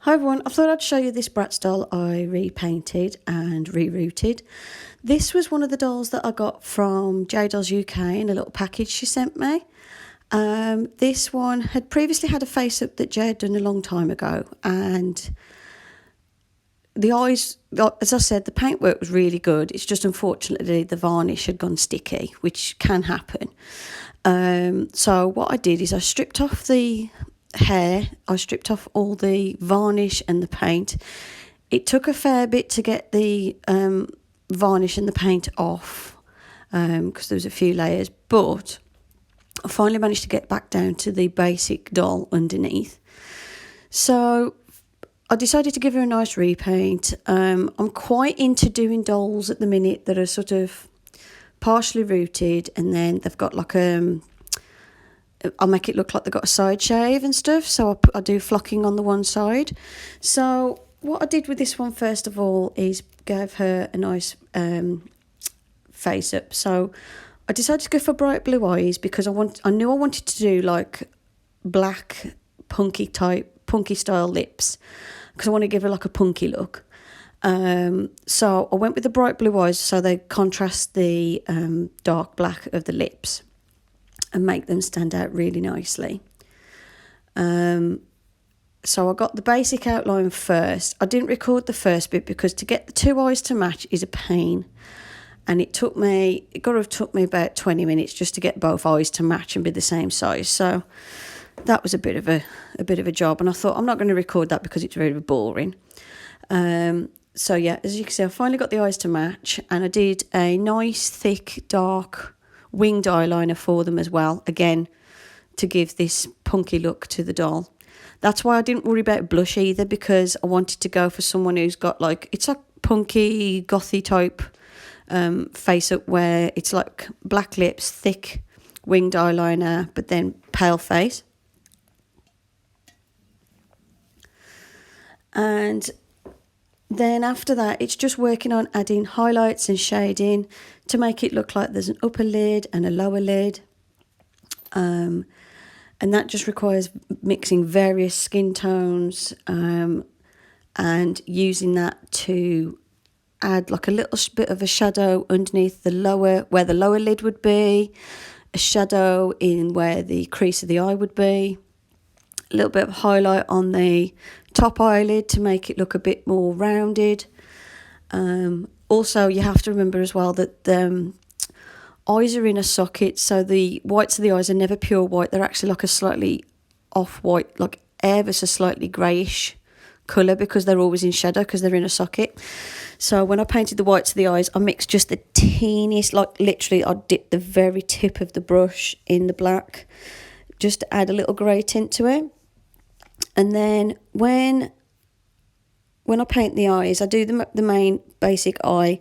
Hi everyone, I thought I'd show you this Bratz doll I repainted and rerooted. This was one of the dolls that I got from J Dolls UK in a little package she sent me. This one had previously had a face up that Jay had done a long time ago, and the eyes, as I said, the paintwork was really good. It's just unfortunately the varnish had gone sticky, which can happen. So what I did is I stripped off the hair, I stripped off all the varnish and the paint. It took a fair bit to get the varnish and the paint off because there was a few layers, but I finally managed to get back down to the basic doll underneath. So I decided to give her a nice repaint. I'm quite into doing dolls at the minute that are sort of partially rooted, and then they've got like I'll make it look like they've got a side shave and stuff, so I do flocking on the one side. So what I did with this one first of all is gave her a nice face up. So I decided to go for bright blue eyes because I knew I wanted to do like black punky style lips, because I want to give her like a punky look. So I went with the bright blue eyes so they contrast the dark black of the lips and make them stand out really nicely. So I got the basic outline first. I didn't record the first bit because to get the two eyes to match is a pain, and it took me about 20 minutes just to get both eyes to match and be the same size. So that was a bit of a job, and I thought I'm not going to record that because it's very boring. So yeah, as you can see, I finally got the eyes to match, and I did a nice thick dark winged eyeliner for them as well, again to give this punky look to the doll. That's why I didn't worry about blush either, because I wanted to go for someone who's got like, it's like punky gothy type face up, where it's like black lips, thick winged eyeliner, but then pale face. And then after that, it's just working on adding highlights and shading to make it look like there's an upper lid and a lower lid. And that just requires mixing various skin tones and using that to add like a little bit of a shadow underneath where the lower lid would be, a shadow in where the crease of the eye would be, a little bit of highlight on the top eyelid to make it look a bit more rounded. Also, you have to remember as well that the eyes are in a socket, so the whites of the eyes are never pure white. They're actually like a slightly off-white, like ever so slightly greyish colour, because they're always in shadow because they're in a socket. So when I painted the whites of the eyes, I mixed just the teeniest, like literally I dipped the very tip of the brush in the black just to add a little grey tint to it. And then when I paint the eyes, I do the main basic eye,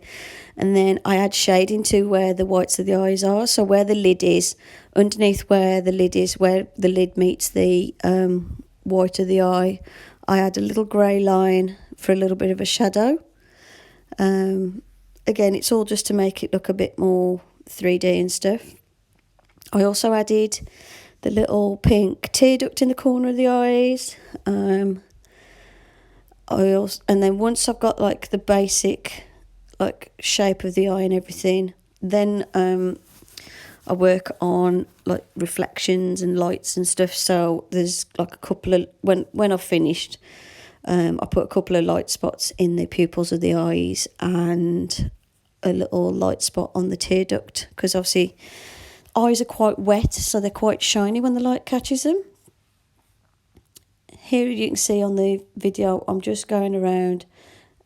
and then I add shading to where the whites of the eyes are. So where the lid is, underneath where the lid is, where the lid meets the white of the eye, I add a little grey line for a little bit of a shadow. Again, it's all just to make it look a bit more 3D and stuff. I also added the little pink tear duct in the corner of the eyes. And then once I've got like the basic like shape of the eye and everything, then I work on like reflections and lights and stuff. So there's like a couple of, when I've finished, I put a couple of light spots in the pupils of the eyes and a little light spot on the tear duct, because obviously eyes are quite wet, so they're quite shiny when the light catches them. Here you can see on the video, I'm just going around,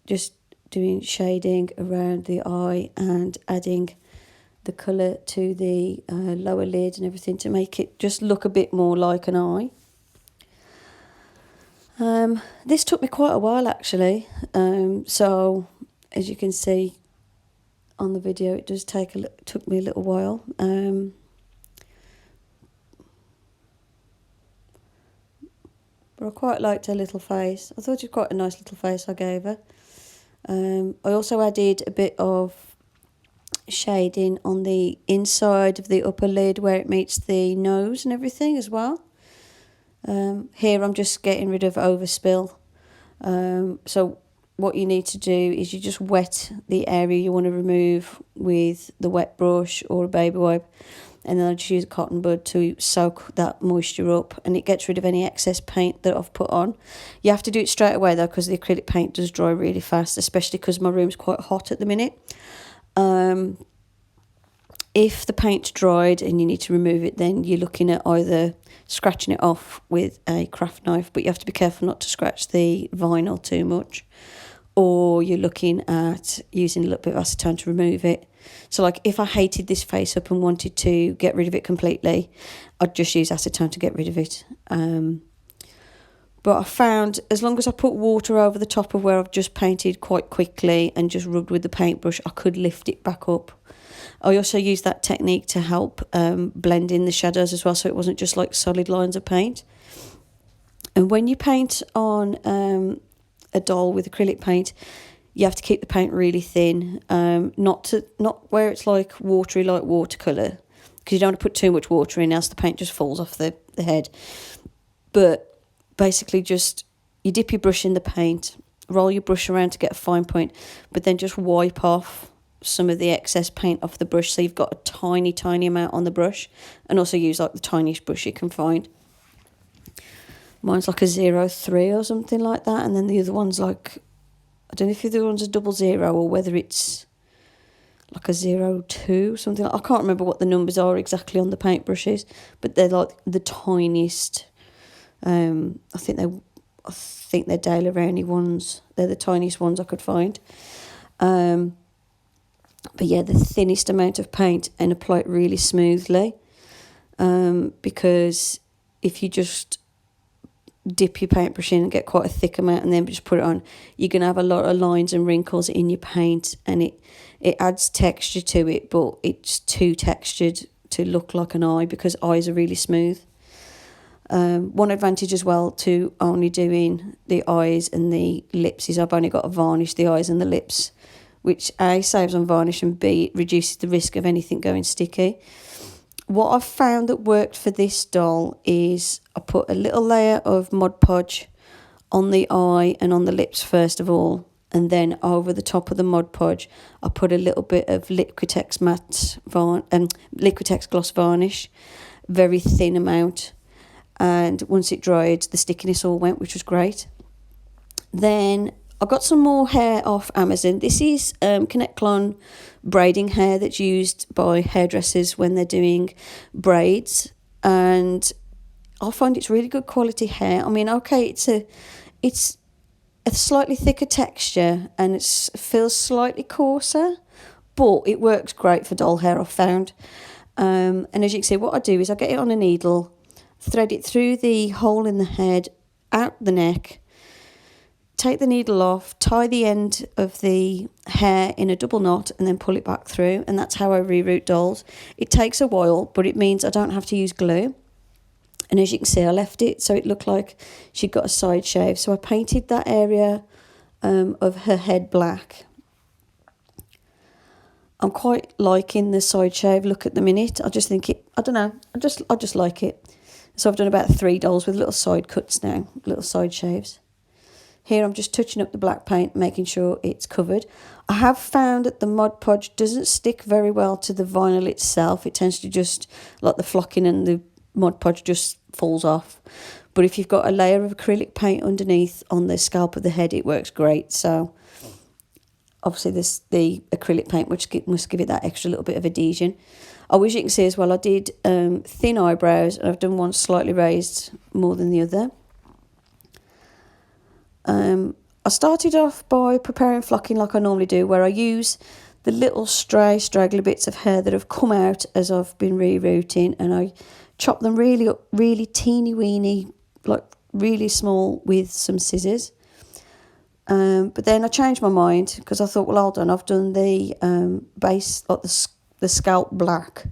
just doing shading around the eye and adding the colour to the lower lid and everything to make it just look a bit more like an eye. This took me quite a while actually, so as you can see on the video, it does took me a little while. But I quite liked her little face. I thought it was quite a nice little face I gave her. I also added a bit of shading on the inside of the upper lid where it meets the nose and everything as well. Here I'm just getting rid of overspill So what you need to do is you just wet the area you want to remove with the wet brush or a baby wipe, and then I just use a cotton bud to soak that moisture up, and it gets rid of any excess paint that I've put on. You have to do it straight away though, because the acrylic paint does dry really fast, especially because my room's quite hot at the minute. If the paint's dried and you need to remove it, then you're looking at either scratching it off with a craft knife, but you have to be careful not to scratch the vinyl too much, or you're looking at using a little bit of acetone to remove it. So like if I hated this face up and wanted to get rid of it completely, I'd just use acetone to get rid of it. But I found as long as I put water over the top of where I've just painted quite quickly and just rubbed with the paintbrush, I could lift it back up. I also used that technique to help blend in the shadows as well, so it wasn't just like solid lines of paint. And when you paint on a doll with acrylic paint, you have to keep the paint really thin, not where it's like watery like watercolour, because you don't want to put too much water in, else the paint just falls off the head. But basically just you dip your brush in the paint, roll your brush around to get a fine point, but then just wipe off some of the excess paint off the brush, so you've got a tiny amount on the brush, and also use like the tiniest brush you can find. Mine's like a 0.3 or something like that, and then the other one's like, I don't know if the other one's a 00 or whether it's like a 0.2, something like, I can't remember what the numbers are exactly on the paintbrushes, but they're like the tiniest. I think they're Daler Rowney ones. They're the tiniest ones I could find. But yeah, the thinnest amount of paint, and apply it really smoothly, because if you just dip your paintbrush in and get quite a thick amount and then just put it on, you're going to have a lot of lines and wrinkles in your paint, and it adds texture to it, but it's too textured to look like an eye, because eyes are really smooth. One advantage as well to only doing the eyes and the lips is I've only got to varnish the eyes and the lips, which A, saves on varnish, and B, reduces the risk of anything going sticky. What I've found that worked for this doll is I put a little layer of Mod Podge on the eye and on the lips first of all, and then over the top of the Mod Podge I put a little bit of Liquitex Liquitex gloss varnish, very thin amount, and once it dried the stickiness all went, which was great. Then I got some more hair off Amazon. This is Connect-Clon braiding hair that's used by hairdressers when they're doing braids, and I find it's really good quality hair. I mean, okay, it's a slightly thicker texture and it feels slightly coarser, but it works great for doll hair, I've found. And as you can see, what I do is I get it on a needle, thread it through the hole in the head, out the neck, take the needle off, tie the end of the hair in a double knot, and then pull it back through, and that's how I reroot dolls. It takes a while, but it means I don't have to use glue. And as you can see, I left it so it looked like she'd got a side shave. So I painted that area of her head black. I'm quite liking the side shave look at the minute. I just think it, I don't know, I just like it. So I've done about 3 dolls with little side cuts now, little side shaves. Here I'm just touching up the black paint, making sure it's covered. I have found that the Mod Podge doesn't stick very well to the vinyl itself. It tends to just, like the flocking and the Mod Podge just falls off. But if you've got a layer of acrylic paint underneath on the scalp of the head, it works great. So obviously the acrylic paint must give it that extra little bit of adhesion. Oh, as you can see as well, I did thin eyebrows, and I've done one slightly raised more than the other. I started off by preparing flocking like I normally do, where I use the little straggly bits of hair that have come out as I've been rerooting, and I chop them really teeny weeny, like really small, with some scissors. But then I changed my mind, because I thought, well, hold on, I've done the base, like the scalp black,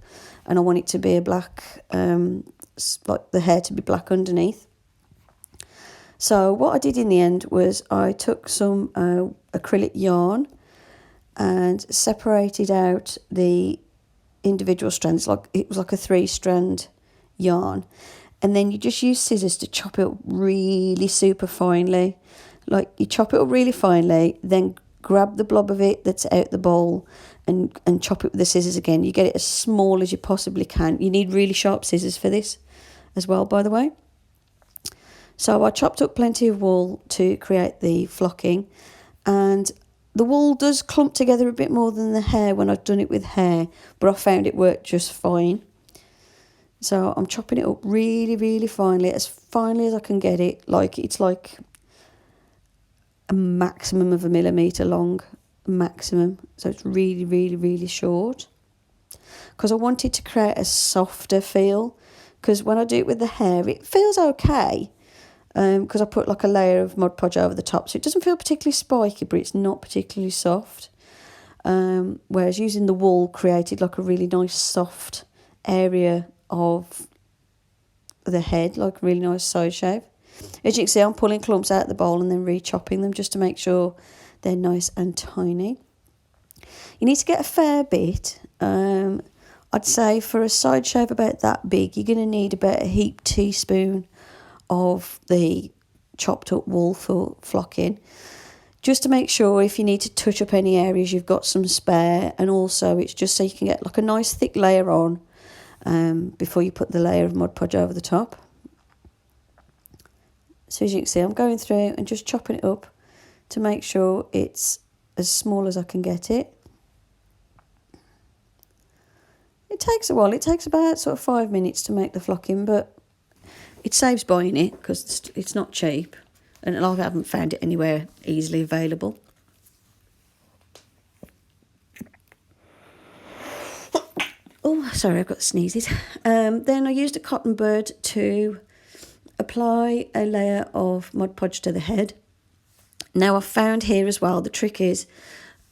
and I want it to be a black, like the hair to be black underneath. So what I did in the end was I took some acrylic yarn and separated out the individual strands. It was like a 3-strand yarn, and then you just use scissors to chop it really super finely. Like, you chop it up really finely, then grab the blob of it that's out the bowl and chop it with the scissors again. You get it as small as you possibly can. You need really sharp scissors for this as well, by the way. So I chopped up plenty of wool to create the flocking, and the wool does clump together a bit more than the hair when I've done it with hair, but I found it worked just fine. So I'm chopping it up really, really finely as I can get it. Like, it's like a maximum of 1 millimetre long, maximum. So it's really, really, really short. Because I wanted to create a softer feel. Because when I do it with the hair, it feels okay. Because I put like a layer of Mod Podge over the top, so it doesn't feel particularly spiky, but it's not particularly soft. Whereas using the wool created like a really nice soft area of the head, like a really nice side shape. As you can see, I'm pulling clumps out of the bowl and then re-chopping them just to make sure they're nice and tiny. You need to get a fair bit. I'd say for a side shave about that big, you're going to need about a heaped teaspoon of the chopped up wool for flocking, just to make sure if you need to touch up any areas you've got some spare, and also it's just so you can get like a nice thick layer on before you put the layer of Mod Podge over the top. So as you can see, I'm going through and just chopping it up to make sure it's as small as I can get it. It takes a while. It takes about sort of 5 minutes to make the flocking, but it saves buying it because it's not cheap, and I haven't found it anywhere easily available. Oh, sorry, I've got the sneezes. Then I used a cotton bud to apply a layer of Mod Podge to the head. Now, I've found here as well, the trick is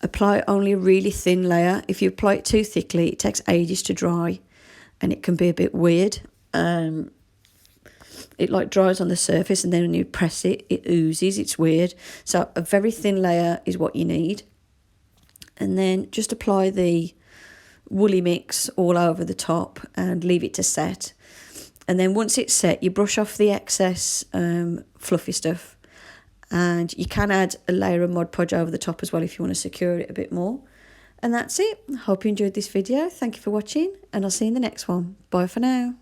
apply only a really thin layer. If you apply it too thickly, it takes ages to dry and it can be a bit weird. It like dries on the surface, and then when you press it, it oozes. It's weird. So a very thin layer is what you need. And then just apply the woolly mix all over the top and leave it to set. And then once it's set, you brush off the excess fluffy stuff, and you can add a layer of Mod Podge over the top as well if you want to secure it a bit more. And that's it. Hope you enjoyed this video. Thank you for watching, and I'll see you in the next one. Bye for now.